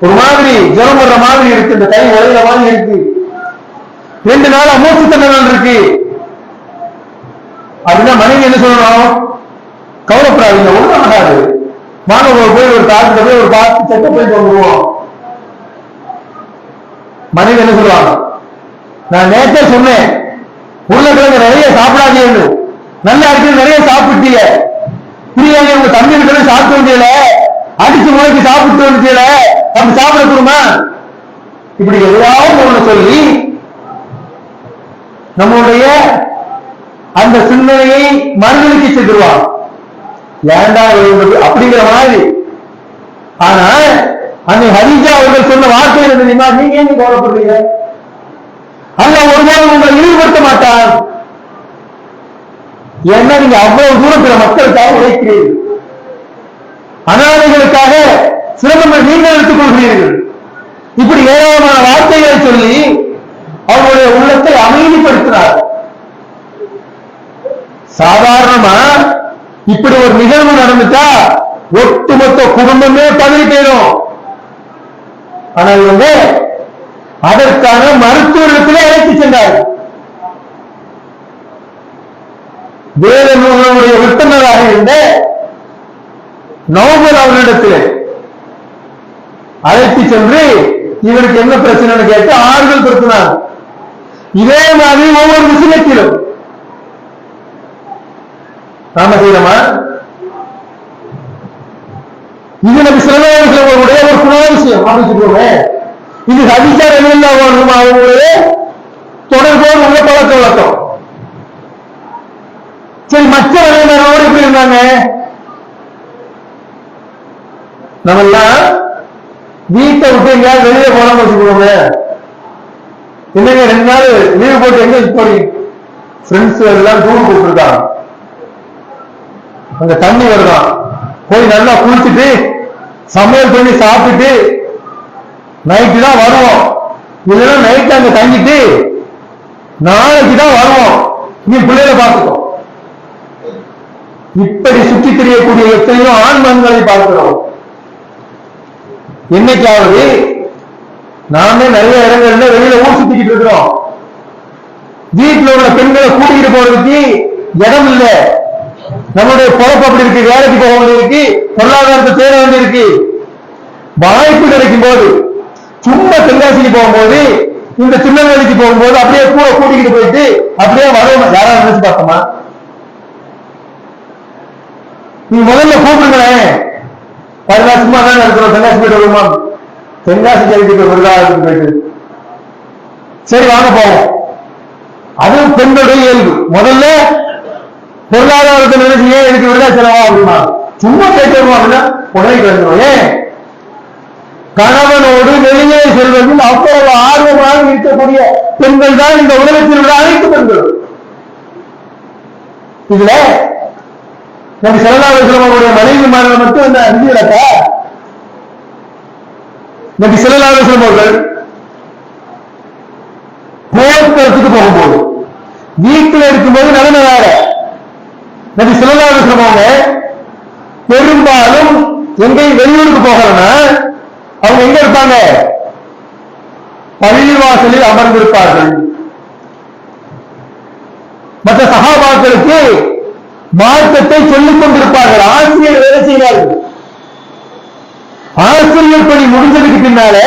ஒரு மாதிரி ஜுரம் வர்ற மாதிரி இருக்கு, இந்த கை உழைகிற மாதிரி இருக்கு, 2 நாள் மூச்சு திணறல் இருக்கு அப்படின்னா மனைவி என்ன சொல்லணும்? கவலைப்படாதீங்க, ஒண்ணும் ஆகாது, மாணவர்கள் போய் ஒரு டாக்டர் போய் ஒரு பார்த்து செக்கப் பண்ணிட்டு வந்துருவோம். மனைவி என்ன சொல்லுவாங்க? நான் நேற்றே சொன்னேன் உருளைக்கிழங்கு நிறைய சாப்பிடாதீங்க, நல்லா இருக்கு நிறைய சாப்பிட்டீங்க, பிரியாணி உங்க தம்பி கிட்ட சாப்பிட்டு வந்தீங்கள, அடிச்சு முளைக்கு சாப்பிட்டு வந்துச்சீல, அப்படி சாப்பிட கொடுமா? இப்படி எதையாவது ஒண்ணு சொல்லி நம்முடைய அந்த சிந்தனையை மறுநிலைக்கு செஞ்சிருவாங்க. ஏண்டா அப்படிங்கிற மாதிரி. ஆனா அன்னை ஹதீஜா அவர்கள் சொன்ன வார்த்தை தெரியுமா? நீங்க ஏன் கவலைப்படுறீங்க? அல்லாஹ் ஒருபோதும் உங்களை இழிவுபடுத்த மாட்டார். ஏன்னா நீங்க அவ்வளவு தூரம் பிற மக்களுக்காக உழைக்கிறீர்கள், அனாதைகளுக்காக சிரமங்கள் நீங்கள் எடுத்துக் கொள்கிறீர்கள். இப்படி ஏராளமான வார்த்தைகளை சொல்லி அவருடைய உள்ளத்தை அமைதிப்படுத்தினார். சாதாரணமா இப்படி ஒரு நிகழ்வு நடந்துட்டா ஒட்டுமொத்த குடும்பமே பதவி போயிடும். ஆனா இவங்க அதற்கான மருத்துவத்திலே அழைத்து சென்றார்கள். வேத நூலுடைய விற்பனராக இருந்த நோபல் அவர்களிடத்தில் அழைத்து சென்று இவருக்கு என்ன பிரச்சனை கேட்டு ஆறுதல் படுத்தினார். இதே மாதிரி ஒவ்வொரு விஷயத்திலும் நாம செய்யணுமா? இது நம்ம சிலவர்களுடைய ஒரு குணாதிசயம் அமைச்சுக்கோமே. இது ஹதீஸா ரலியல்லாஹு அன்ஹு அவர்களுடைய தொடர்போடு உள்ள பழக்க வழக்கம். சரி, மற்ற வகையினரோடு எப்படி இருந்தாங்க? நம்ம எல்லாம் வீட்டை விட்டு எங்கேயாவது வெளியே போனோம்னு வச்சுக்கோங்க, என்னங்க 2 நாள் லீவு போட்டு எங்க போறீங்க? ஃப்ரெண்ட்ஸ் எல்லாம் டூர் போட்டுருக்காங்க, அங்க தண்ணி வருதான், போய் நல்லா குளிச்சுட்டு சமையல் பண்ணி சாப்பிட்டுட்டு நைட்டு தான் வருவோம். இல்லைன்னா நைட்டு அங்க தங்கிட்டு நாளைக்கு தான் வருவோம், நீ பிள்ளைகளை பார்த்துக்கோ. இப்படி சுற்றி தெரியக்கூடிய எத்தனையோ ஆண்மன்களை பார்க்கிறோம். என்னைக்காவது நாமே நிறைய இடங்கள்ல வெளியில ஊர் சுத்திக்கிட்டு இருக்கிறோம், வீட்டுல உள்ள பெண்களை கூட்டிகிட்டு போறதுக்கு இடம் இல்லை, நம்மளுடைய பொழப்பு அப்படி இருக்கு, வேலைக்கு போக வேண்டியிருக்கு, பொருளாதாரத்தை தேட வேண்டியிருக்கு. வாய்ப்பு கிடைக்கும் போது சும்மா தென்காசிக்கு போகும்போது, இந்த திருநெல்வேலிக்கு போகும்போது அப்படியே கூட கூட்டிகிட்டு போயிட்டு அப்படியே வரணும். யாராவது நினைச்சு பார்த்தோமா? நீ முதல்ல கூப்பிடுங்களேன், 10 சும்மா தான் இருக்கிறோம், தென்காசி போயிட்டு வருமா? தென்காசி கேள்விக்கு விருதாளத்துக்கு போயிட்டு சரி வாங்க போவோம். அதுவும் பெண்களுடைய இயல்பு. முதல்ல பொருளாதாரத்தை நினைச்சு ஏன் எனக்கு விருதாச்சலவா அப்படின்னா சும்மா கேட்டு வருவோம் அப்படின்னா உடனே கேட்கிறோம். ஏன்? கணவனோடு வெளியே செல்வதில் அவ்வளவு ஆர்வமாக இருக்கக்கூடிய பெண்கள் தான் இந்த உலகத்தில் உள்ள அனைத்து பெண்கள். இதுல நபி ஸல்லல்லாஹு அலைஹி வஸல்லம் அவருடைய மனைவிமார்கள் மட்டும் இந்த அறிஞரக்கா? நபி ஸல்லல்லாஹு அலைஹி வஸல்லம் அவர்கள் போர்க்களத்துக்கு போகும்போது வீட்டில் இருக்கும்போது நடந்த வேற. நபி ஸல்லல்லாஹு அலைஹி வஸல்லம் அவங்க பெரும்பாலும் எங்கேயும் வெளியூருக்கு போகலன்னா அவங்க எங்க இருப்பாங்க? பள்ளிவாசலில் அமர்ந்திருப்பார்கள். மற்ற சஹாபாக்களுக்கு மார்க்கத்தை சொல்லிக் கொண்டிருப்பார்கள். ஆசிரியர் வேலை செய்வார்கள். ஆசிரியர் பணி முடிஞ்சதுக்கு பின்னாலே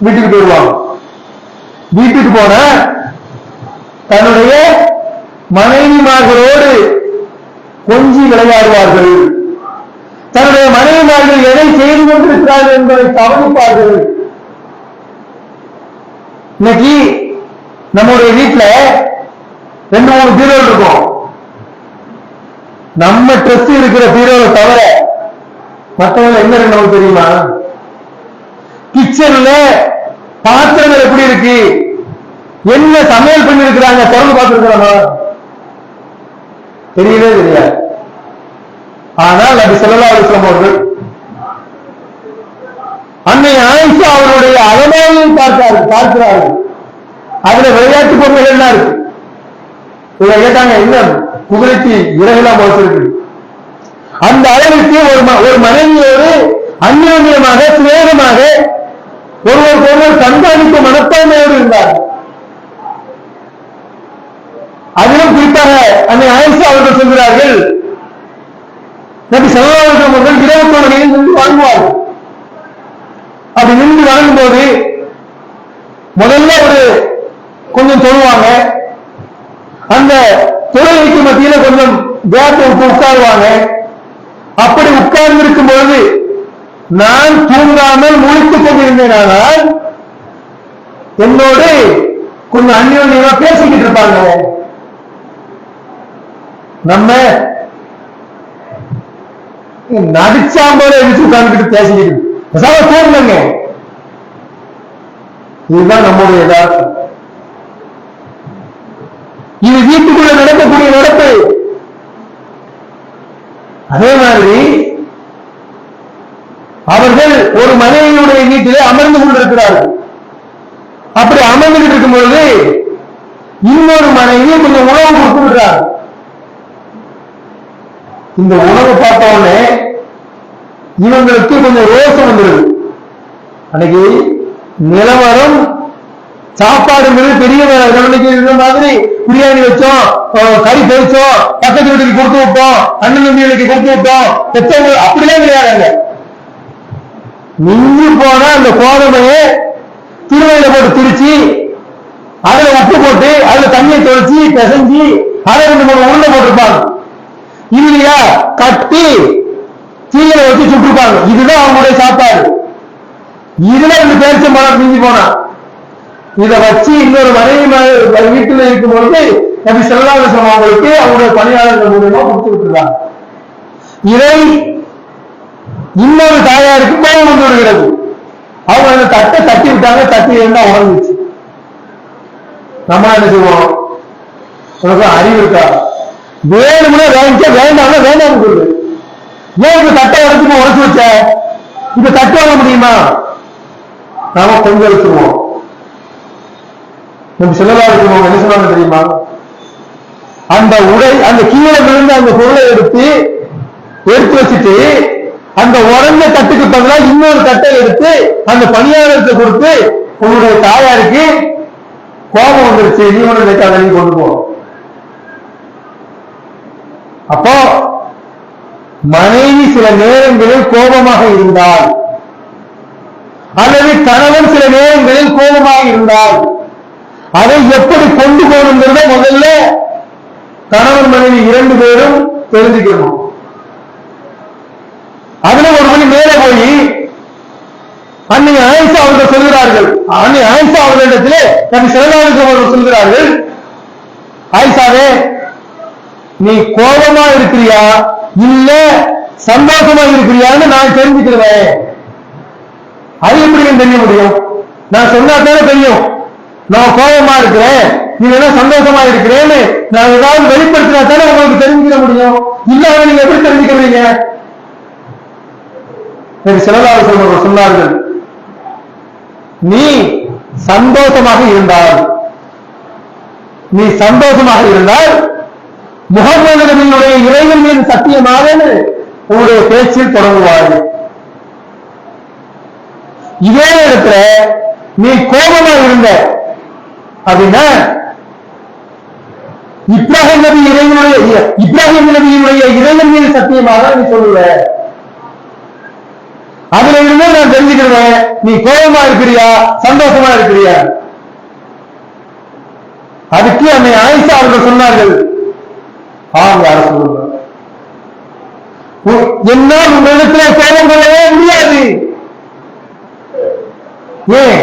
வீட்டுக்கு போயிடுவாங்க. வீட்டுக்கு போன தன்னுடைய மனைவிமார்களோடு கொஞ்சி விளையாடுவார்கள். தன்னுடைய மனைவிமார்கள் எதை செய்து கொண்டிருக்கிறார்கள் என்பதை கவனிப்பார்கள். இன்னைக்கு நம்முடைய வீட்டுல 2-3 பீரோ இருக்கும். நம்ம ட்ரெஸ் இருக்கிற பீரோவை தவிர மற்றவங்க என்ன நமக்கு தெரியுமா? கிச்சன்ல பாத்திரங்கள் எப்படி இருக்கு, என்ன சமையல் பண்ணி இருக்கிறாங்க திறந்து பார்த்திருக்கிறாங்க தெரியவே தெரியாது. ஆனால் நபி ஸல்லல்லாஹு அலைஹி வஸல்லம் அவர்கள் அன்னை ஆயிஷா அவருடைய அலமாரியை பார்க்கிறார்கள். அதுல விளையாட்டு பொருள்கள் எல்லாம் இருக்கு. இவங்க கேட்டாங்க, என்ன குதிரைக்கு இறகுலாம் போட்டிருக்கு? அந்த அளவிற்கு ஒரு மனைவியோடு அந்யோன்யமாக சிநேகமாக ஒருவர் கண்காணிப்பு மனப்பான்மையோடு இருந்தார். அதிலும் குறிப்பாக அன்னை ஆயிஷா அவர்கள் சொல்கிறார்கள், நபி ஸல்லல்லாஹு அலைஹி வஸல்லம் அவர்கள் இரவு தொழுகையில் நின்று வணங்குவார்கள். அப்படி நின்று வணங்கும் போது முதல்ல கொஞ்சம் தொழுவாங்க. அந்த தொழுகைக்கு மத்தியில கொஞ்சம் கேப் விட்டு உட்காருவாங்க. அப்படி உட்கார்ந்து இருக்கும் பொழுது நான் தூங்காமல் முழித்துக் கொண்டிருந்தேன். ஆனால் என்னோடு கொஞ்சம் அந்யோன்யமா பேசிக்கிட்டு இருப்பாங்க. நம்ம நடிச்சாம்போல எடுத்து உட்கார்ந்துட்டு பேசிக்கிட்டு தோணுங்க. இதுதான் நம்முடைய யதார்த்தம். இது வீட்டுக்குள்ள நடக்கக்கூடிய சிறப்பு. அதே மாதிரி அவர்கள் ஒரு மனைவியுடைய வீட்டிலே அமர்ந்து கொண்டிருக்கிறார்கள். அப்படி அமர்ந்துகிட்டு இருக்கும் பொழுது இன்னொரு மனைவி கொஞ்சம் உணவு கொடுத்து விடுறார். இந்த உணவு பார்த்த உடனே இவங்களுக்கு கொஞ்சம் ரோசம் வந்துடுது. அன்னைக்கு நிலவரம் சாப்பாடு பெரிய மாதிரி பிரியாணி வச்சோம், கறி பொரிச்சோம், பக்கத்து வீட்டுக்கு கொடுத்து விட்டோம், அண்ணன் தம்பிகளுக்கு கொடுத்து விட்டோம், பெற்றவங்க அப்படியே கிடையாதுங்க. மிஞ்சி போனா அந்த கோதுமையை திருவையில போட்டு திரிச்சு அதுல உப்பு போட்டு அதுல தண்ணியை தொலைச்சி பிசைஞ்சி அதை 2-3 உருண்டை போட்டிருப்பாங்க. இல்லையா கட்டி தீயில வச்சு சுட்டிருப்பாங்க. இதுதான் அவங்களுடைய சாப்பாடு. இதுல 2 பேரிச்சம்பழம் மிஞ்சி போனா இதை வச்சு இன்னொரு மனைவி வீட்டுல இருக்கும் பொழுது நபி ஸல்லல்லாஹு அலைஹி வஸல்லம் அவங்களுக்கு அவங்களுடைய பணியாளர்கள் மூலமா கொடுத்து விட்டுருக்காங்க. இதை இன்னொரு தாயாருக்கு கோபம் வந்து விடுகிறது. அவங்க அந்த தட்டை தட்டி விட்டாங்க. தட்டி இருந்தா உடஞ்சிச்சு. நம்ம என்ன செய்வோம்? உனக்கு அறிவு இருக்கா? வேணும்னா வேண்டிய வேண்டாம் வேண்டாம் சொல்லு. ஏன் இந்த தட்டை உடச்சு உடச்சு வச்ச? இப்ப தட்டு வாங்க முடியுமா? நாம கொஞ்சம் வச்சுருவோம். நம்ம ஸல்லல்லாஹு அலைஹி வஸல்லம் என்ன சொன்னாங்க தெரியுமா? அந்த உடை அந்த கீழே விழுந்த அந்த பொருளை எடுத்து வச்சுட்டு அந்த உடஞ்ச தட்டுக்கு பதிலாக இன்னொரு தட்டை எடுத்து அந்த பணியாளருக்கு கொடுத்து உன்னுடைய தாயாருக்கு கோபம் வந்துருச்சு, நீ ஒன்று நினைக்காத, நீ கொண்டு போ. அப்போ மனைவி சில நேரங்களில் கோபமாக இருந்தால் அல்லது கணவன் சில நேரங்களில் கோபமாக இருந்தால் அதை எப்படி கொண்டு போகணுங்கிறத முதல்ல கணவன் மனைவி 2 பேரும் தெரிஞ்சுக்கணும். அதுல ஒரு மணி மேல போய் அன்னை ஆயிஷா அவர்கள் சொல்கிறார்கள். அன்னை ஆயிஷா அவர்களிடத்திலே நபி ஸல்லல்லாஹு அலைஹி வஸல்லம் அவர்கள் சொல்கிறார்கள், ஆயிஷாவே நீ கோபமா இருக்கிறியா இல்ல சந்தோஷமா இருக்கிறியான்னு நான் தெரிஞ்சுக்கிறேன். அது எப்படி தெரிய முடியும்? நான் சொன்னா தானே தெரியும். நான் கோபமா இருக்கிறேன், நீ என்ன சந்தோஷமா இருக்கிறேன்னு நான் ஏதாவது வெளிப்படுத்தினா தானே உங்களுக்கு தெரிஞ்சுக்க முடியும். இல்லாம நீங்க எப்படி தெரிஞ்சுக்கிறீங்க? நபி ஸல்லல்லாஹு அலைஹி வஸல்லம் சொன்னார்கள், நீ சந்தோஷமாக இருந்தால் முஹம்மது நபியினுடைய இறைவன் மீது சத்தியமாக உங்களுடைய பேச்சில் தொடங்குவார்கள். இதே இடத்துல நீ கோபமாக இருந்த அப்படின்னா இப்ராஹிம் நபியினுடைய இறைவன் மீது சத்தியமாக நீ சொல்லுவ. அதுல இருந்து நான் தெரிஞ்சுக்கிறேன் நீ கோபமா இருக்கிறியா சந்தோஷமா இருக்கிறியா. அதுக்கு அன்னை ஆயிஷா அவர்கள் சொன்னார்கள், யார சொல்லுங்க, என்னால் உங்களிடத்திலே கோபம் கொள்ளவே முடியாது. ஏன்?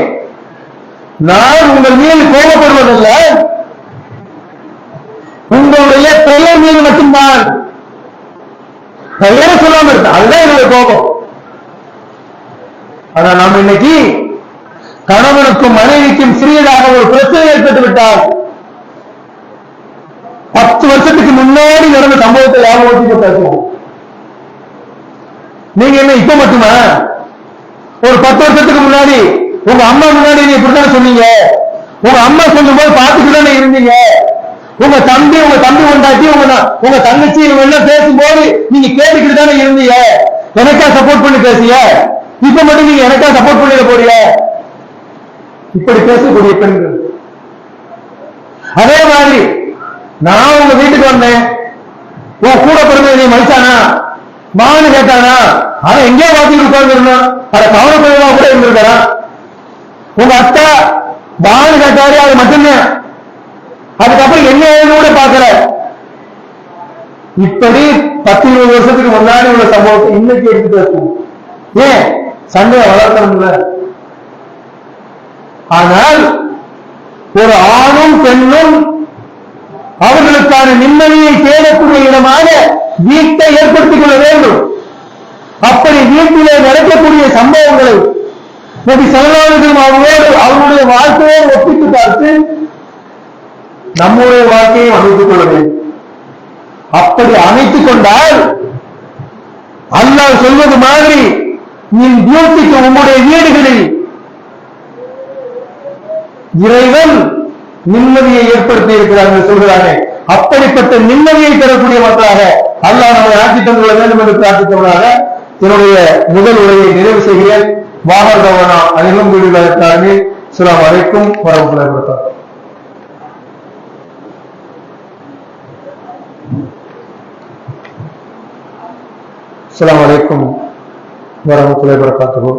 நான் உங்கள் மீது கோபப்படுவதில்ல, உங்களுடைய பெயர் மீது மட்டும்தான். பெயரை சொல்லாம இருக்க, அதுதான் என்னுடைய கோபம். ஆனா நாம் இன்னைக்கு கணவனுக்கும் மனைவிக்கும் சிறியதாக ஒரு பிரச்சனை ஏற்பட்டு விட்டால் 10 வருஷத்துக்கு முன்னாடி நடந்த சம்பவத்தை ஞாபகப்படுத்தி பேசுவோம். நீங்க என்ன இப்ப மட்டுமா? ஒரு 10 வருஷத்துக்கு முன்னாடி உங்க அம்மா முன்னாடி நீ இப்படித்தானே சொன்னீங்க. உங்க அம்மா சொல்லும் போது பார்த்துக்கிட்டு இருந்தீங்க. உங்க தம்பி கொண்டாட்டி உங்க தங்கச்சி இவங்க எல்லாம் பேசும்போது நீங்க கேட்டுக்கிட்டு தானே இருந்தீங்க. எனக்கா சப்போர்ட் பண்ணி பேசிய? இப்ப மட்டும் நீங்க எனக்கா சப்போர்ட் பண்ணிட போறீங்க? இப்படி பேசக்கூடிய பெண்கள். அதே மாதிரி நான் உங்க வீட்டுக்கு வந்தேன், உன் கூட பிறந்த நீ மதிச்சானா மானு கேட்டானா? ஆனா எங்கேயோ வாத்திட்டு உட்கார்ந்துருந்தான், அதை கவனப்படுறதா கூட இருந்திருக்கான். உங்க அத்தா பானு கேட்டாரு, அது மட்டும்தான். அதுக்கப்புறம் என்ன கூட பாக்கல. இப்படி 10-20 வருஷத்துக்கு முன்னாடி உள்ள சம்பவத்தை இன்னைக்கு எடுத்து பேசுவோம். ஏன்? சண்டையை வளர்க்கணும்ல. ஆனால் ஒரு ஆணும் பெண்ணும் அவர்களுக்கான நிம்மதியை தேடக்கூடிய இடமாக வீட்டை ஏற்படுத்திக் கொள்ள வேண்டும். அப்படி வீட்டிலே நடக்கக்கூடிய சம்பவங்களை நபி ஸல்லல்லாஹு அலைஹி வஸல்லம் அவருடைய வாழ்க்கையை ஒப்பிட்டு பார்த்து நம்முடைய வாழ்க்கையை அமைத்துக் கொள்ள வேண்டும். அப்படி அமைத்துக் கொண்டால் அல்லாஹ் சொல்வது மாதிரி நீ பூர்த்திக்கு உம்முடைய வீடுகளில் இறைவன் நிம்மதியை ஏற்படுத்தி இருக்கிறார்கள் சொல்கிறானே, அப்படிப்பட்ட நிம்மதியை தரக்கூடிய மக்களாக அல்லாஹ் நம்மை ஆட்சி தந்துள்ள வேண்டும் என்று பிரார்த்தித்தவனாக என்னுடைய முதல் உரையை நிறைவு செய்கிறேன். வாகர்தவனா அனைவரும் வீடுகளுக்காக அஸ்ஸலாமு அலைக்கும் வரஹ்மத்துல்லாஹி வபரகாத்துஹு. அஸ்ஸலாமு அலைக்கும் வரஹ்மத்துல்லாஹி வபரகாத்துஹு.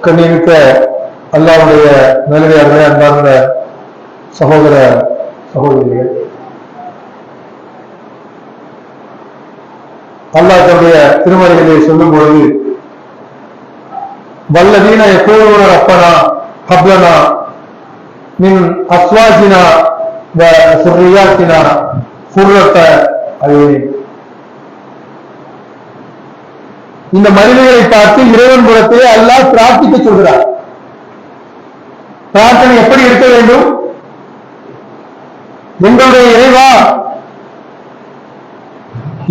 கண்ணியமிக்க அல்லாஹ்வுடைய நல்லடியார்களே, அன்பார்ந்த சகோதர சகோதரிகள், அல்லாஹ் தன்னுடைய திருமறைகளை சொல்லும் பொழுது வல்லதீன யகூலுன ரப்பனா ஹப்லனா மின் அஸ்வாஜினா வ ஸுர்ரியாத்தினா குர்ரத அயூனின், இந்த மனிதர்களை பார்த்து இறைவன் புறத்திலே அல்லாஹ் பிரார்த்திக்க சொல்கிறார். பிரார்த்தனை எப்படி இருக்க வேண்டும்? எங்களுடைய இறைவா,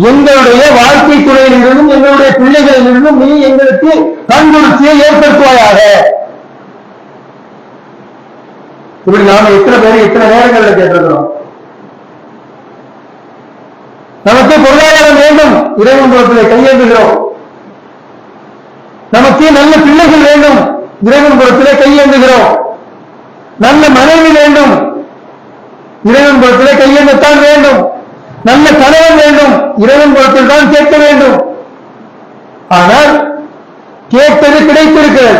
எங்களுடைய வாழ்க்கை துறையிலிருந்தும் எங்களுடைய பிள்ளைகளிலிருந்தும் நீ எங்களுக்கு கண்குளிர்ச்சியை ஏற்படுத்துவாயாக. இப்படி நாம எத்தனை பேர் எத்தனை நேரங்களில் கேட்டிருக்கிறோம். நமக்கு பொருளாதாரம் வேண்டும், இறைவன் புறத்திலே கையேந்துகிறோம். நமக்கு நல்ல பிள்ளைகள் வேண்டும், இறைவன் புறத்திலே கையேந்துகிறோம். நல்ல மனைவி வேண்டும், இறைவன் புறத்திலே கையேந்தத்தான் வேண்டும். நல்ல கணவன் வேண்டும், இறைவன் புறத்தில் தான் கேட்க வேண்டும். ஆனால் கேட்பது கிடைத்திருக்கிறது.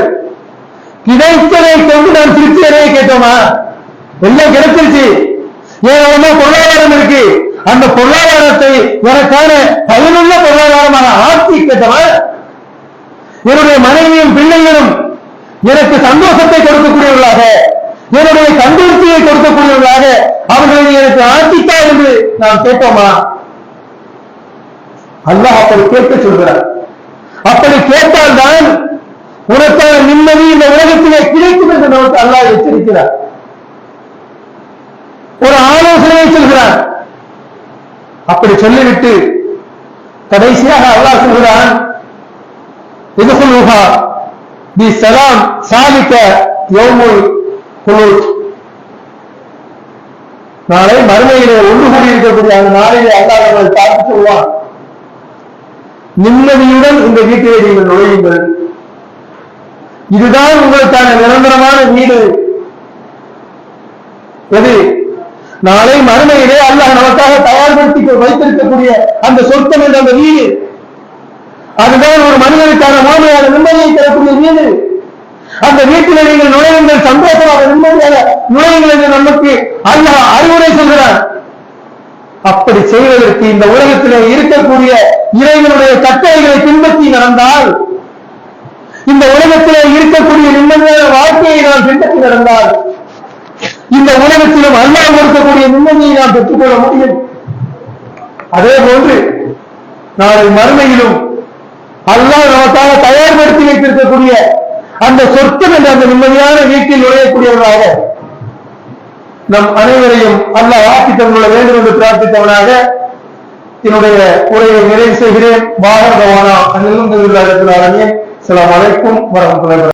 கிடைத்ததை கொண்டு நாம் திருப்தி அடைய கேட்டோமா? எல்லாம் கிடைச்சிருச்சு, ஏன்னா பொருளாதாரம் இருக்கு, அந்த பொருளாதாரத்தை எனக்கான பயனுள்ள பொருளாதாரமாக ஆட்சி கேட்டோமா? என்னுடைய மனைவியும் பிள்ளைகளும் எனக்கு சந்தோஷத்தை கொடுக்கக்கூடியவர்களாக, என்னுடைய கண்டுபிடிச்சியை கொடுக்கக்கூடியவர்களாக அவர்களை எனக்கு ஆட்சித்தா என்று நாம் கேட்டோமா? அல்லாஹ் அப்படி கேட்க சொல்கிறார். அப்படி கேட்டால்தான் உனக்கான நிம்மதி இந்த உலகத்திலே கிடைக்கும் என்று நமக்கு அல்லாஹ் எச்சரிக்கிறார். ஒரு ஆலோசனையை சொல்கிறார். அப்படி சொல்லிவிட்டு கடைசியாக அல்லாஹ் சொல்கிறான், இதுகுலுஹா பி ஸலாம் ஸாலிக யௌமுல் குலூத், நாளை மறுமையிலே ஒன்று கூடி இருக்கக்கூடிய அந்த நாளிலே அல்லாஹ் நம்மை பார்த்து சொல்வான், நிம்மதியுடன் இந்த வீட்டிலே நீங்கள் நுழையுங்கள், இதுதான் உங்களுக்கான நிரந்தரமான வீடு. எது? நாளை மறுமையிலே அல்லாஹ் நமக்காக தயார்படுத்தி வைத்திருக்கக்கூடிய அந்த சொர்க்கம் என்ற அந்த வீடு, அதுதான் ஒரு மனிதனுக்கான முழுமையான நிம்மதியை தரக்கூடிய வீடு. அந்த வீட்டிலே நீங்கள் நுழையுங்கள், சந்தோஷமாக நிம்மதியாக நுழையுங்கள் என்று நமக்கு அல்லாஹ் அறிவுரை சொல்கிறார். அப்படி செய்வதற்கு இந்த உலகத்திலே இருக்கக்கூடிய இறைவனுடைய கட்டளைகளை பின்பற்றி நடந்தால், இந்த உலகத்திலே இருக்கக்கூடிய நிம்மதியான வாழ்க்கையை நாம் பின்பற்றி நடந்தால், இந்த உலகத்திலும் அல்லாஹ் கொடுக்கக்கூடிய நிம்மதியை நாம் பெற்றுக்கொள்ள முடியும். அதே போன்று நாளை மறுமையிலும் அல்லாஹ் நமக்காக தயார்படுத்தி வைத்திருக்கக்கூடிய அந்த சொர்க்கம் என்ற அந்த நிம்மதியான வீட்டில் நுழையக்கூடியவர்களாக நம் அனைவரையும் அல்லாஹ் ஆக்கி தந்துள்ள வேண்டும் என்று பிரார்த்தித்தவனாக என்னுடைய உரையை நிறைவு செய்கிறேன். வாஹர் தவானா அனில் அஸ்ஸலாமு அலைக்கும் வரஹ்மத்துல்லாஹி